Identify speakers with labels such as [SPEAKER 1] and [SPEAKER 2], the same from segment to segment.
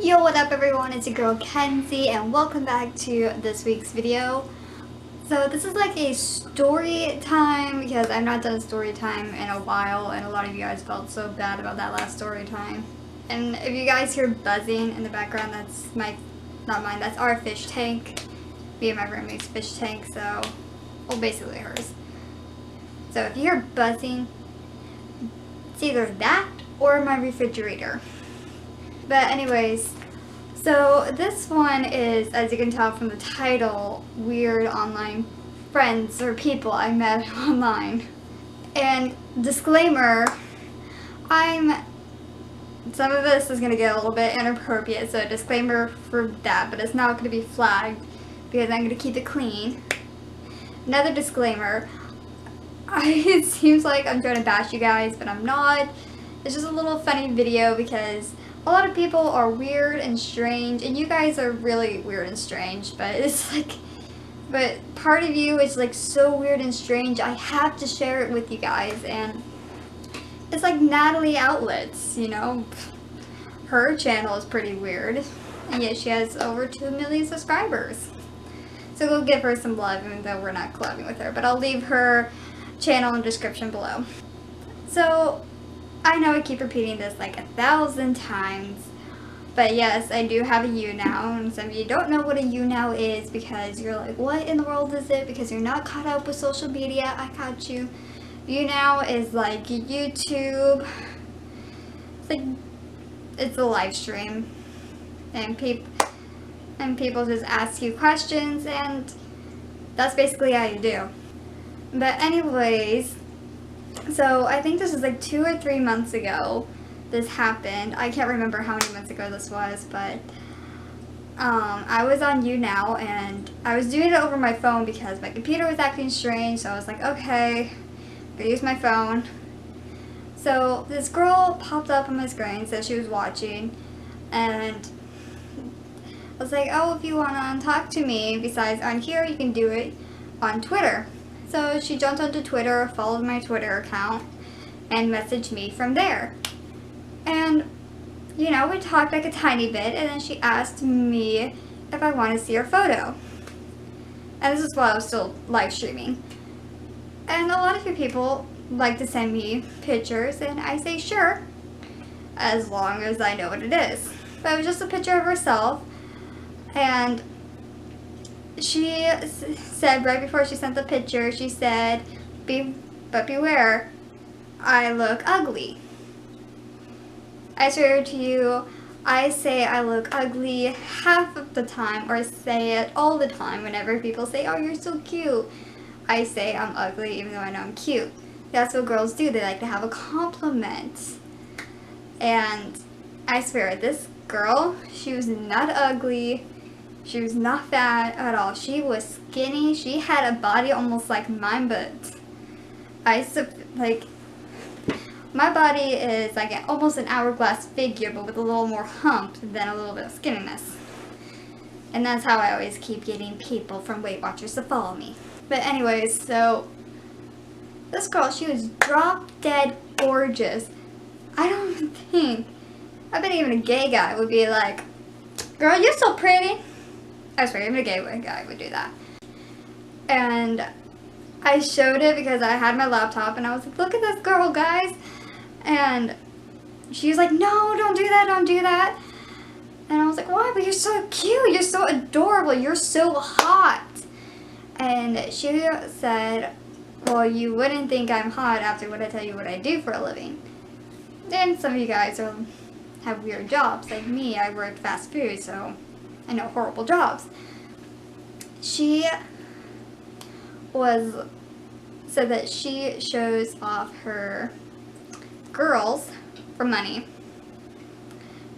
[SPEAKER 1] Yo, what up everyone, it's your girl Kenzie and welcome back to this week's video. So this is like a story time because I've not done a story time in a while and a lot of you guys felt so bad about that last story time. And if you guys hear buzzing in the background, that's not mine, that's our fish tank. Me and my roommate's fish tank, so, well, basically hers. So if you hear buzzing, it's either that or my refrigerator. But anyways, so this one is, as you can tell from the title, weird online friends or people I met online. And disclaimer, some of this is going to get a little bit inappropriate, so disclaimer for that, but it's not going to be flagged because I'm going to keep it clean. Another disclaimer, it seems like I'm trying to bash you guys, but I'm not. It's just a little funny video because a lot of people are weird and strange, and you guys are really weird and strange, but it's like, but part of you is like so weird and strange, I have to share it with you guys. And it's like Natalie Outlets, you know, her channel is pretty weird, and yet she has over 2 million subscribers. So go give her some love, even though we're not collabing with her, but I'll leave her channel in the description below. So I know I keep repeating this like 1,000 times, but yes, I do have a YouNow, and some of you don't know what a YouNow is because you're like, what in the world is it? Because you're not caught up with social media. I caught you. YouNow is like YouTube. It's a live stream, and people just ask you questions, and that's basically how you do. But anyways, so I think this was like 2 or 3 months ago this happened. I can't remember how many months ago this was, but I was on YouNow and I was doing it over my phone because my computer was acting strange, so I was like, okay, I'm gonna use my phone. So this girl popped up on my screen, said she was watching, and I was like, oh, if you wanna talk to me besides on here, you can do it on Twitter. So she jumped onto Twitter, followed my Twitter account, and messaged me from there. And, you know, we talked like a tiny bit, and then she asked me if I want to see her photo. And this is while I was still live streaming. And a lot of you people like to send me pictures, and I say sure, as long as I know what it is. But it was just a picture of herself, and she said right before she sent the picture, she said, but beware, I look ugly. I swear to you, I say I look ugly half of the time, or say it all the time whenever people say, oh, you're so cute. I say I'm ugly even though I know I'm cute. That's what girls do. They like to have a compliment. And I swear, this girl, she was not ugly. She was not fat at all. She was skinny. She had a body almost like mine, but my body is like almost an hourglass figure, but with a little more hump than a little bit of skinniness. And that's how I always keep getting people from Weight Watchers to follow me. But anyways, so this girl, she was drop dead gorgeous. I bet even a gay guy would be like, girl, you're so pretty. I swear, even a gay guy would do that. And I showed it because I had my laptop and I was like, look at this girl, guys. And she was like, no, don't do that, don't do that. And I was like, why? But you're so cute, you're so adorable, you're so hot. And she said, well, you wouldn't think I'm hot after what I tell you what I do for a living. Then some of you guys have weird jobs. Like me, I work fast food, so I know horrible jobs. She said that she shows off her girls for money.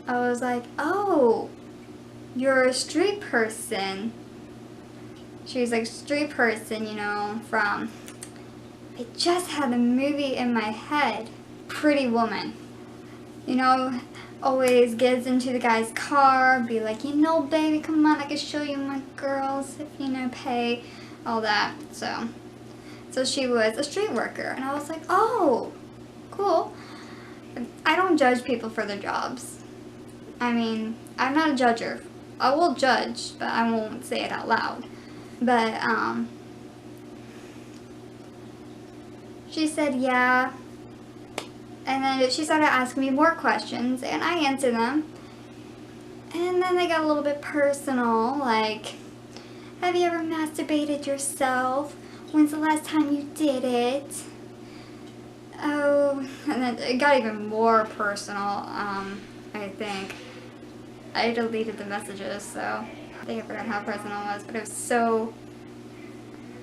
[SPEAKER 1] I was like, oh, you're a street person. She was like, street person, you know, from, I just had a movie in my head, Pretty Woman. You know, always gets into the guy's car, be like, you know, baby, come on, I can show you my girls if you know, pay, all that. So she was a street worker, and I was like, oh, cool. I don't judge people for their jobs. I mean, I'm not a judger. I will judge, but I won't say it out loud. But, she said, yeah. And then she started asking me more questions, and I answered them. And then they got a little bit personal, like, have you ever masturbated yourself? When's the last time you did it? Oh, and then it got even more personal, I think. I deleted the messages, so I think I forgot how personal it was, but it was so,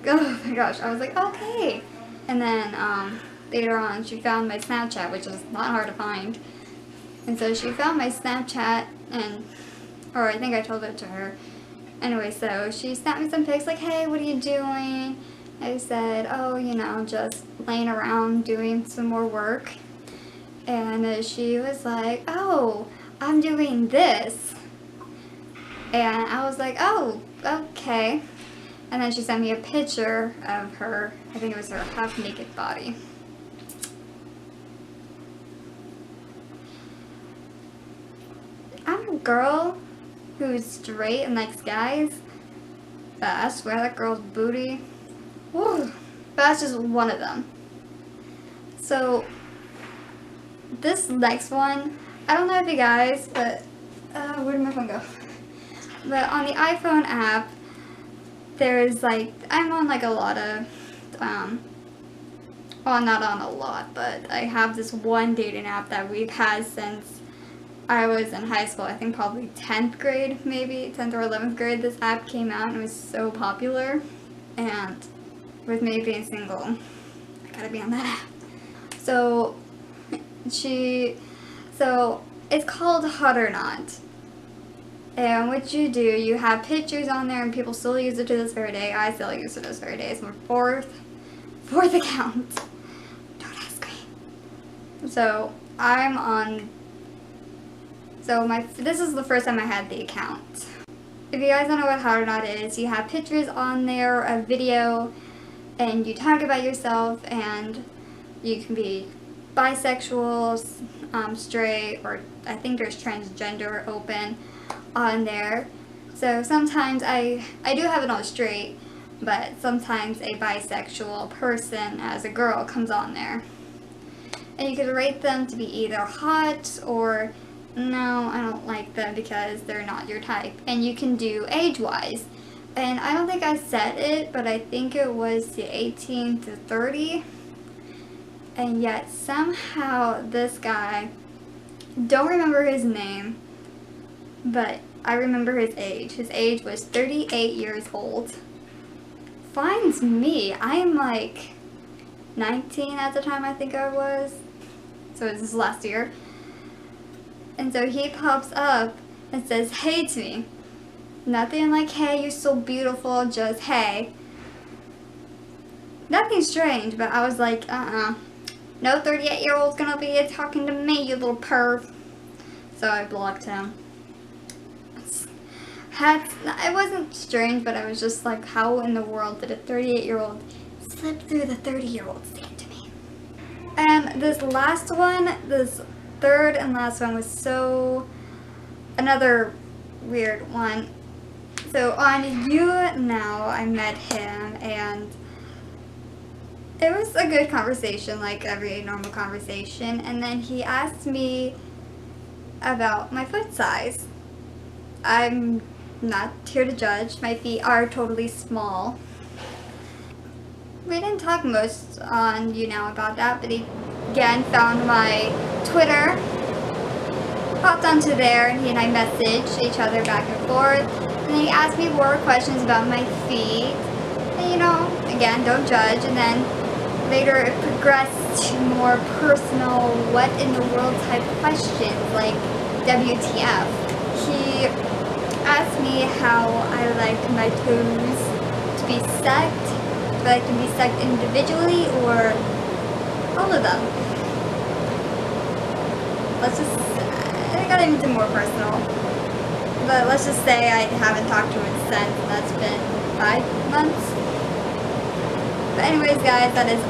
[SPEAKER 1] oh my gosh, I was like, okay. And then, later on, she found my Snapchat, which is not hard to find. And so she found my Snapchat, or I think I told it to her. Anyway, so she snapped me some pics like, hey, what are you doing? I said, oh, you know, just laying around doing some more work. And she was like, oh, I'm doing this. And I was like, oh, okay. And then she sent me a picture of her, I think it was her half-naked body. I'm a girl who's straight and likes guys, but I swear that girl's booty, whew, but that's just one of them. So, this next one, I don't know if you guys, but, where did my phone go? But on the iPhone app, there's like, I'm on like a lot of, well, not on a lot, but I have this one dating app that we've had since I was in high school. I think probably 10th grade, maybe 10th or 11th grade, this app came out and it was so popular. And with me being single, I gotta be on that app. So, it's called Hot or Not. And what you do, you have pictures on there and people still use it to this very day. I still use it to this very day. It's my fourth account. Don't ask me. So, this is the first time I had the account. If you guys don't know what Hot or Not is, you have pictures on there, a video, and you talk about yourself, and you can be bisexual, straight, or I think there's transgender open on there. So sometimes I do have it on straight, but sometimes a bisexual person as a girl comes on there. And you could rate them to be either hot or no, I don't like them because they're not your type. And you can do age-wise. And I don't think I said it, but I think it was the 18 to 30. And yet somehow this guy, don't remember his name, but I remember his age. His age was 38 years old. Finds me. I am like 19 at the time, I think I was. So this is last year. And so he pops up and says, hey to me. Nothing like, hey, you're so beautiful, just hey. Nothing strange, but I was like, no 38-year-old's gonna be talking to me, you little perv. So I blocked him. It wasn't strange, but I was just like, how in the world did a 38-year-old slip through the 30-year-old stand to me? And this last one, this third and last one was another weird one. So on You Now, I met him, and it was a good conversation, like every normal conversation. And then he asked me about my foot size. I'm not here to judge. My feet are totally small. We didn't talk most on You Now about that, but he again found my Twitter, popped onto there, and he and I messaged each other back and forth. And then he asked me more questions about my feet. And you know, again, don't judge. And then later it progressed to more personal, what in the world type questions, like WTF. He asked me how I like my toes to be sucked, if I like to be sucked individually or all of them. I got into more personal, but let's just say I haven't talked to him since, and that's been 5 months. But anyways guys, that is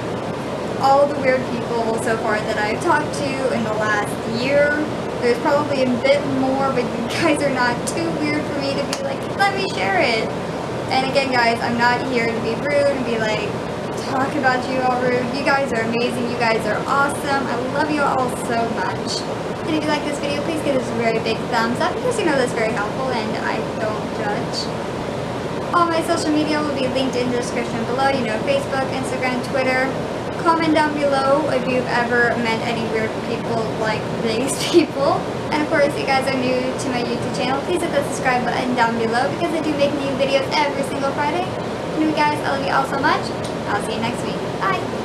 [SPEAKER 1] all the weird people so far that I've talked to in the last year. There's probably a bit more, but you guys are not too weird for me to be like, let me share it. And again, guys, I'm not here to be rude and be like, talk about you all rude. You guys are amazing. You guys are awesome. I love you all so much. And if you like this video, please give this a very big thumbs up because you know that's very helpful and I don't judge. All my social media will be linked in the description below. You know, Facebook, Instagram, Twitter. Comment down below if you've ever met any weird people like these people. And of course, if you guys are new to my YouTube channel, please hit the subscribe button down below because I do make new videos every single Friday. Anyway guys, I love you all so much. I'll see you next week. Bye!